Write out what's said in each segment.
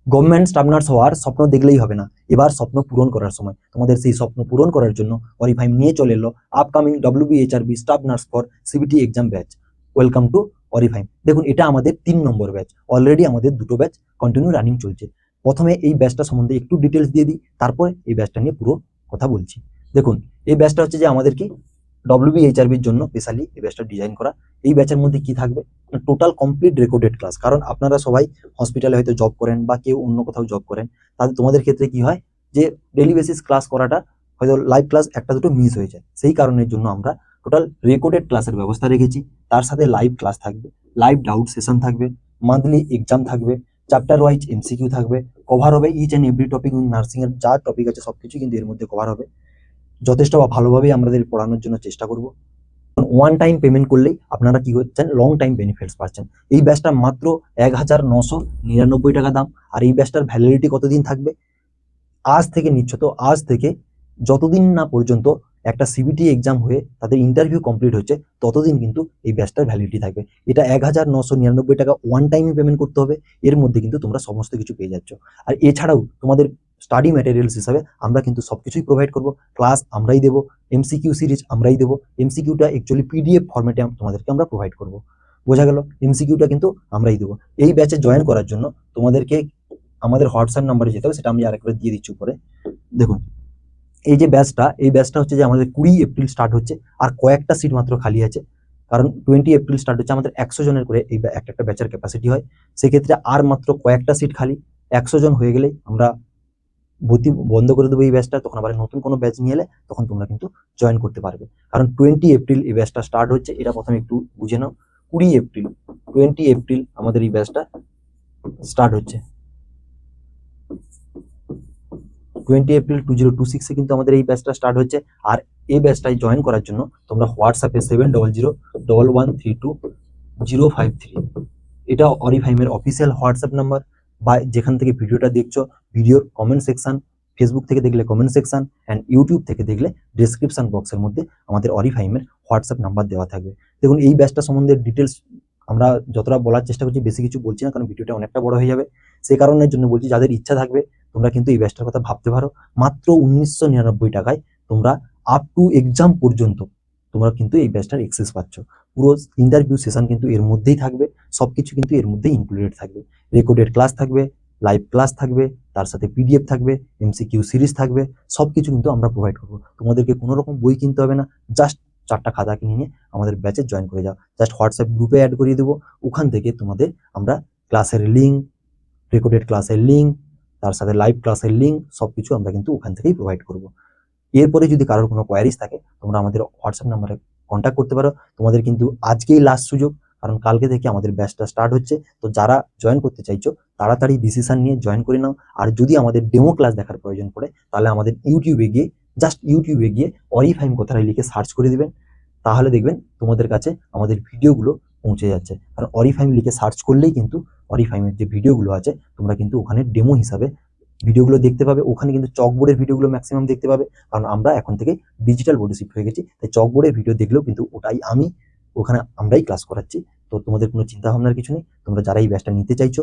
Government staff nurse হওয়ার স্বপ্ন দেখলেই হবে না, এবার স্বপ্ন পূরণ করার সময়। তোমাদের সেই স্বপ্ন পূরণ করার জন্য অরিফাইম নিয়ে চলে এলো upcoming WBHRB staff nurse for CBT exam batch. Welcome to অরিফাইম। দেখুন, এটা আমাদের 3 নম্বর ব্যাচ। অলরেডি আমাদের 2টো ব্যাচ কন্টিনিউ রানিং চলছে। প্রথমে এই ব্যাচটা সম্বন্ধে একটু ডিটেলস দিয়ে দিই, তারপরে এই ব্যাচটা নিয়ে পুরো কথা বলছি। দেখুন, এই ব্যাচটা হচ্ছে যে আমাদের কি WBHRBর জন্য স্পেশালি এই ব্যাচটা ডিজাইন করা। এই ব্যাচের মধ্যে কি থাকবে, টোটাল কমপ্লিট রেকর্ডেড ক্লাস। কারণ আপনারা সবাই হসপিটালে হয়তো জব করেন বা কেউ অন্য কোথাও জব করেন, তাহলে তোমাদের ক্ষেত্রে কি হয় যে ডেলি বেসিস ক্লাস করাটা হয়তো লাইভ ক্লাস একটা দুটো মিস হয়ে যায়। সেই কারণের জন্য আমরা টোটাল রেকর্ডেড ক্লাসের ব্যবস্থা রেখেছি। তার সাথে লাইভ ক্লাস থাকবে, লাইভ ডাউট সেশন থাকবে, মান্থলি এক্সাম থাকবে, চ্যাপ্টার ওয়াইজ MCQ থাকবে, কভার হবে each and every topic. Nursing এর যা টপিক আছে সবকিছু কিন্তু এর মধ্যে কভার হবে। যথেষ্ট ভালোভাবেই আমাদের পড়ানোর জন্য চেষ্টা করব। ওয়ান টাইম পেমেন্ট করলেই আপনারা কি হচ্ছেন, লং টাইম বেনিফিটস পাচ্ছেন। এই ব্যাচটা মাত্র 1999 টাকা দাম। আর এই ব্যাচটার ভ্যালিডিটি কতদিন থাকবে, আজ থেকে নিচ্ছ তো আজ থেকে যতদিন না পর্যন্ত একটা সিবিটি এক্সাম হয়ে তাদের ইন্টারভিউ কমপ্লিট হচ্ছে ততদিন কিন্তু এই ব্যাচটার ভ্যালিডিটি থাকবে। এটা 1999 টাকা ওয়ান টাইমে পেমেন্ট করতে হবে। এর মধ্যে কিন্তু তোমরা সমস্ত কিছু পেয়ে যাচ্ছ। আর এছাড়াও তোমাদের স্টাডি ম্যাটেরিয়ালস হিসাবে আমরা কিন্তু সবকিছুই প্রোভাইড করব। ক্লাস আমরাই দেবো, MCQ সিরিজ আমরাই দেবো। MCQটা অ্যাকচুয়ালি PDF ফরম্যাটে তোমাদেরকে আমরা প্রোভাইড করব। বোঝা গেল? MCQটা কিন্তু আমরাই দেবো। এই ব্যাচে জয়েন করার জন্য তোমাদেরকে আমাদের হোয়াটসঅ্যাপ নাম্বারে যেতে হবে, সেটা আমি আরেকবার দিয়ে দিচ্ছি উপরে। দেখুন, এই ব্যাচটা হচ্ছে যে আমাদের 20 এপ্রিল স্টার্ট হচ্ছে। আর কয়েকটা সিট মাত্র খালি আছে, কারণ 20 এপ্রিল স্টার্ট হচ্ছে। আমাদের 100 জনের করে এই একটা ব্যাচের ক্যাপাসিটি হয়। সেক্ষেত্রে আর মাত্র কয়েকটা সিট খালি। 100 জন হয়ে গেলেই আমরা ভর্তি বন্ধ করে দেবো এই ব্যাচটা। তখন আবার নতুন কোনো ব্যাচ নিয়ে এলে তখন তোমরা কিন্তু জয়েন করতে পারবে। কারণ 20 এপ্রিল এই ব্যাচটা স্টার্ট হচ্ছে। এটা প্রথমে একটু বুঝে নাও। 20 এপ্রিল আমাদের এই ব্যাচটা স্টার্ট হচ্ছে। 20 এপ্রিল 2026 কিন্তু আমাদের এই ব্যাচটা স্টার্ট হচ্ছে। আর এই ব্যাচটায় জয়েন করার জন্য তোমরা হোয়াটসঅ্যাপে 70011132 এটা অরিফাইমের অফিসিয়াল হোয়াটসঅ্যাপ নাম্বার। বা যেখান থেকে ভিডিওটা দেখছো, ভিডিওর কমেন্ট সেকশন, ফেসবুক থেকে দেখলে কমেন্ট সেকশন, অ্যান্ড ইউটিউব থেকে দেখলে ডেসক্রিপশন বক্সের মধ্যে আমাদের অরিফাইমের হোয়াটসঅ্যাপ নাম্বার দেওয়া থাকবে। দেখুন, এই ব্যাচটা সম্বন্ধে ডিটেলস আমরা যতটা বলার চেষ্টা করছি, বেশি কিছু বলছি না, কারণ ভিডিওটা অনেকটা বড় হয়ে যাবে। সেই কারণের জন্য বলছি, যাদের ইচ্ছা থাকবে তোমরা কিন্তু এই ব্যাচটার কথা ভাবতে পারো। মাত্র 1999 টাকায় তোমরা আপ টু এক্সাম পর্যন্ত তোমরা কিন্তু এই ব্যাচটার এক্সেস পাচ্ছ। পুরো ইন্টারভিউ সেশন কিন্তু এর মধ্যেই থাকবে, সবকিছু কিন্তু এর মধ্যেই ইনক্লুডেড থাকবে। রেকর্ডেড ক্লাস থাকবে, লাইভ ক্লাস থাকবে, তার সাথে PDF থাকবে, MCQ সিরিজ থাকবে, সবকিছু কিন্তু আমরা প্রোভাইড করবো। তোমাদেরকে কোনো রকম বই কিনতে হবে না, জাস্ট 4টা খাতা কিনে নিয়ে আমাদের ব্যাচে জয়েন করে যাও। জাস্ট হোয়াটসঅ্যাপ গ্রুপে অ্যাড করিয়ে দেবো। ওখান থেকে তোমাদের আমরা ক্লাসের লিঙ্ক, রেকর্ডেড ক্লাসের লিঙ্ক, তার সাথে লাইভ ক্লাসের লিঙ্ক, সবকিছু আমরা কিন্তু ওখান থেকেই প্রোভাইড করবো। এরপরে যদি কারোর কোনো কোয়ারিজ থাকে, তোমরা আমাদের হোয়াটসঅ্যাপ নাম্বারে কন্ট্যাক্ট করতে পারো। তোমাদের কিন্তু আজকেই লাস্ট সুযোগ, কারণ কালকে থেকে আমাদের ব্যাচটা স্টার্ট হচ্ছে। তো যারা জয়েন করতে চাইছো তাড়াতাড়ি ডিসিশন নিয়ে জয়েন করে নাও। আর যদি আমাদের ডেমো ক্লাস দেখার প্রয়োজন পড়ে, তাহলে আমাদের ইউটিউবে গিয়ে অরিফাইম কথাটা লিখে সার্চ করে দিবেন। তাহলে দেখবেন তোমাদের কাছে আমাদের ভিডিওগুলো পৌঁছে যাচ্ছে। কারণ অরিফাইম লিখে সার্চ করলেই কিন্তু অরিফাইমের যে ভিডিওগুলো আছে তোমরা কিন্তু ওখানে ডেমো হিসাবে ভিডিওগুলো দেখতে পাবে। ওখানে কিন্তু চকবোর্ডের ভিডিওগুলো ম্যাক্সিমাম দেখতে পাবে, কারণ আমরা এখন থেকে ডিজিটাল বোর্ডে শিফট হয়ে গেছি। তাই চকবোর্ডের ভিডিও দেখলেও কিন্তু ওখানে আমরাই ক্লাস করাচ্ছি। তো তোমাদের কোনো চিন্তা ভাবনার কিছু নেই। তোমরা যারা এই ব্যাচটা নিতে চাইছো,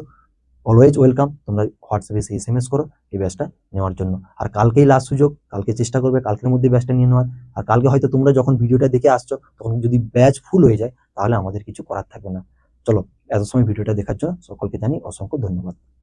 অলওয়েজ ওয়েলকাম। তোমরা হোয়াটসঅ্যাপে এসে SMS করো এই ব্যাচটা নেওয়ার জন্য। আর কালকেই লাস্ট সুযোগ, কালকে চেষ্টা করবে কালকের মধ্যে ব্যাচটা নিয়ে নেওয়ার। আর কালকে হয়তো তোমরা যখন ভিডিওটা দেখে আসছো, তখন যদি ব্যাচ ফুল হয়ে যায়, তাহলে আমাদের কিছু করার থাকবে না। চলো, এত সময় ভিডিওটা দেখার জন্য সকলকে জানি অসংখ্য ধন্যবাদ।